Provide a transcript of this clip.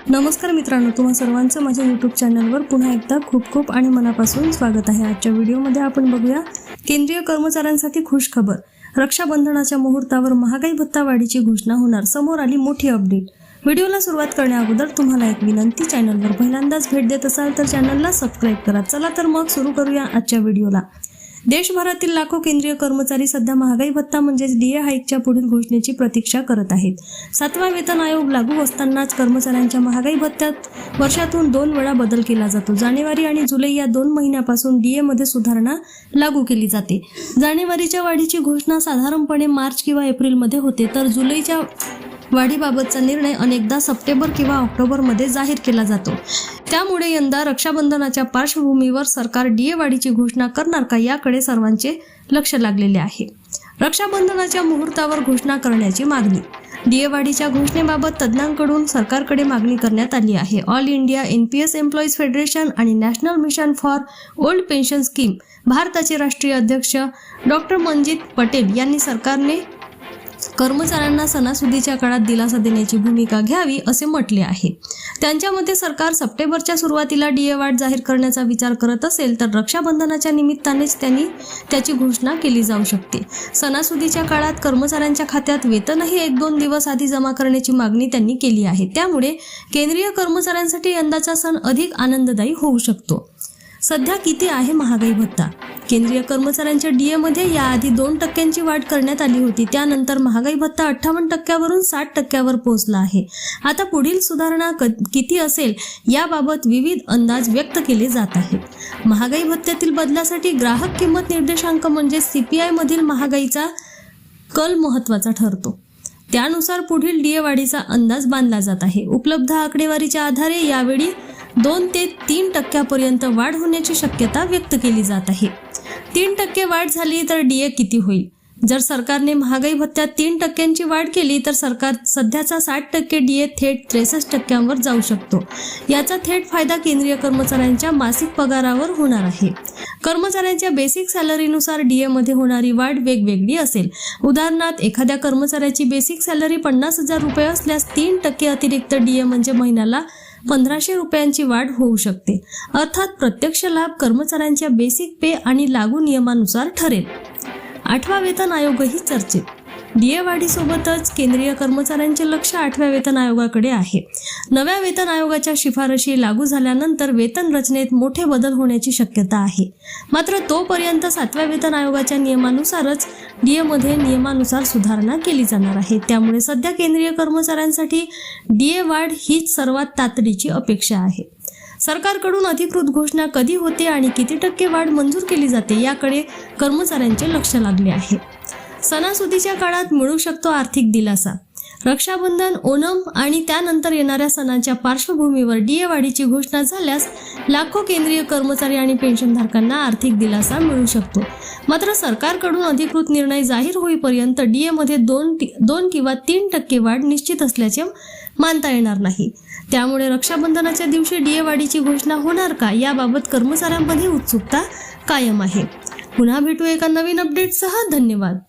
नमस्कार मित्रांनो, तुम्हा सर्वांचं माझ्या यूट्यूब चॅनलवर पुन्हा एकदा खूप खूप आणि मनापासून स्वागत आहे। आजच्या व्हिडिओमध्ये आपण बघूया केंद्रीय कर्मचाऱ्यांसाठी खुश खबर। रक्षाबंधनाच्या मुहूर्तावर महागाई भत्ता वाढीची घोषणा होणार, समोर आली मोठी अपडेट। व्हिडिओला सुरुवात करण्याअगोदर तुम्हाला एक विनंती, चॅनलवर पहिल्यांदाच भेट देत असाल तर चॅनलला सबस्क्राइब करा। चला तर मग सुरू करूया आजच्या व्हिडिओला। देशभरातील लाखो केंद्रीय कर्मचारी सध्या महागाई भत्ता म्हणजेच डीए हाईकच्या पुढील घोषणेची प्रतीक्षा करत आहेत। 7वा वेतन आयोग लागू असतानाच कर्मचाऱ्यांच्या महागाई भत्त्यात वर्षातून 2 वेळा बदल केला जातो। जानेवारी आणि जुलै या 2 महिन्यापासून डीए मध्ये सुधारणा लागू केली जाते। जानेवारीच्या वाढीची घोषणा साधारणपणे मार्च किंवा एप्रिलमध्ये होते, तर जुलैच्या वाढीबाबतचा निर्णय अनेकदा सप्टेंबर किंवा ऑक्टोबरमध्ये जाहीर केला जातो। त्यामुळे यंदा रक्षाबंधनाच्या पार्श्वभूमीवर सरकार डीए वाढीची घोषणा करणार का, याकडे सर्वांचे लक्ष लागलेले आहे। रक्षाबंधनाच्या मुहूर्तावर घोषणा करण्याची मागणी। डीए वाढीच्या घोषणेबाबत तज्ज्ञांकडून सरकारकडे मागणी करण्यात आली आहे। All India NPS employees federation आणि national mission for old pension scheme भारताचे राष्ट्रीय अध्यक्ष डॉक्टर मनजीत पटेल यांनी सरकारने कर्मचाऱ्यांना सणासुदीच्या काळात दिलासा देण्याची भूमिका घ्यावी असे म्हटले आहे। त्यांच्या मते सरकार सप्टेंबरच्या सुरुवातीला डीए वाढ जाहीर करण्याचा विचार करत असेल तर रक्षाबंधनाच्या निमित्तानेच त्याची घोषणा केली जाऊ शकते। सणासुदीच्या काळात कर्मचाऱ्यांच्या खात्यात वेतनही 1-2 दिवस आधी जमा करण्याची मागणी त्यांनी केली आहे। त्यामुळे केंद्रीय कर्मचाऱ्यांसाठी यंदाचा सण अधिक आनंददायी होऊ शकतो। सध्या किती आहे महागाई भत्ता? केंद्रीय कर्मचाऱ्यांच्या डीए मध्ये याआधी 2% वाढ करण्यात आली होती। त्यानंतर महागाई भत्ता 58% 60% पोहोचला आहे। आता पुढील सुधारणा किती असेल याबाबत विविध अंदाज व्यक्त केले जात आहेत। महागाई भत्त्यातील बदलासाठी ग्राहक किंमत निर्देशांक म्हणजे सीपीआय मधील महागाईचा कल महत्त्वाचा ठरतो। त्यानुसार पुढील डीए वाढीचा अंदाज बांधला जात आहे। उपलब्ध आकडेवारीच्या आधारे यावेळी 2 ते 3% पर्यंत वाढ होण्याची शक्यता व्यक्त केली जात आहे। 3% वाढ झाली तर डीए किती होईल? जर सरकारने महागाई भत्त्यात 3% वाढ केली तर सरकार सध्याचा 60% डीए थेट 63% जाऊ शकतो। याचा थेट फायदा केंद्रीय कर्मचाऱ्यांच्या मासिक पगारावर होणार आहे। कर्मचाऱ्यांच्या बेसिक सॅलरीनुसार डीए मध्ये होणारी वाढ वेगवेगळी असेल। उदाहरणार्थ, एखाद्या कर्मचाऱ्याची बेसिक सॅलरी 50,000 रुपये असल्यास 3% अतिरिक्त डीए म्हणजे महिन्याला 1500 रुपयांची वाढ होऊ शकते। अर्थात प्रत्यक्ष लाभ कर्मचाऱ्यांच्या बेसिक पे आणि लागू नियमानुसार ठरेल। 8वा वेतन आयोगही चर्चेत। डीए वाढीसोबतच केंद्रीय कर्मचाऱ्यांचे लक्ष 8व्या वेतन आयोगाकडे आहे। नव्या वेतन आयोगाच्या शिफारशी लागू झाल्यानंतर वेतन रचनेत मोठे बदल होण्याची शक्यता आहे। मात्र तोपर्यंत 7व्या वेतन आयोगाच्या नियमानुसारच डीए मध्ये नियमानुसार सुधारणा केली जाणार आहे। त्यामुळे सध्या केंद्रीय कर्मचाऱ्यांसाठी डीए वाढ हीच सर्वात तातडीची अपेक्षा आहे। सरकारकडून अधिकृत घोषणा कधी होते आणि किती टक्के वाढ मंजूर केली जाते याकडे कर्मचाऱ्यांचे लक्ष लागले आहे। सणासुदीच्या काळात मिळू शकतो आर्थिक दिलासा। रक्षाबंधन, ओणम आणि त्यानंतर येणाऱ्या सणांच्या पार्श्वभूमीवर डीए वाढीची घोषणा झाल्यास लाखो केंद्रीय कर्मचारी आणि पेन्शनधारकांना आर्थिक दिलासा मिळू शकतो। मात्र सरकारकडून अधिकृत निर्णय जाहीर होईपर्यंत डीए मध्ये 2 किंवा 3% वाढ निश्चित असल्याचे मानता येणार नाही। त्यामुळे रक्षाबंधनाच्या दिवशी डीए वाढीची घोषणा होणार का याबाबत कर्मचाऱ्यांमध्ये उत्सुकता कायम आहे। पुन्हा भेटू एका नवीन अपडेटसह। धन्यवाद।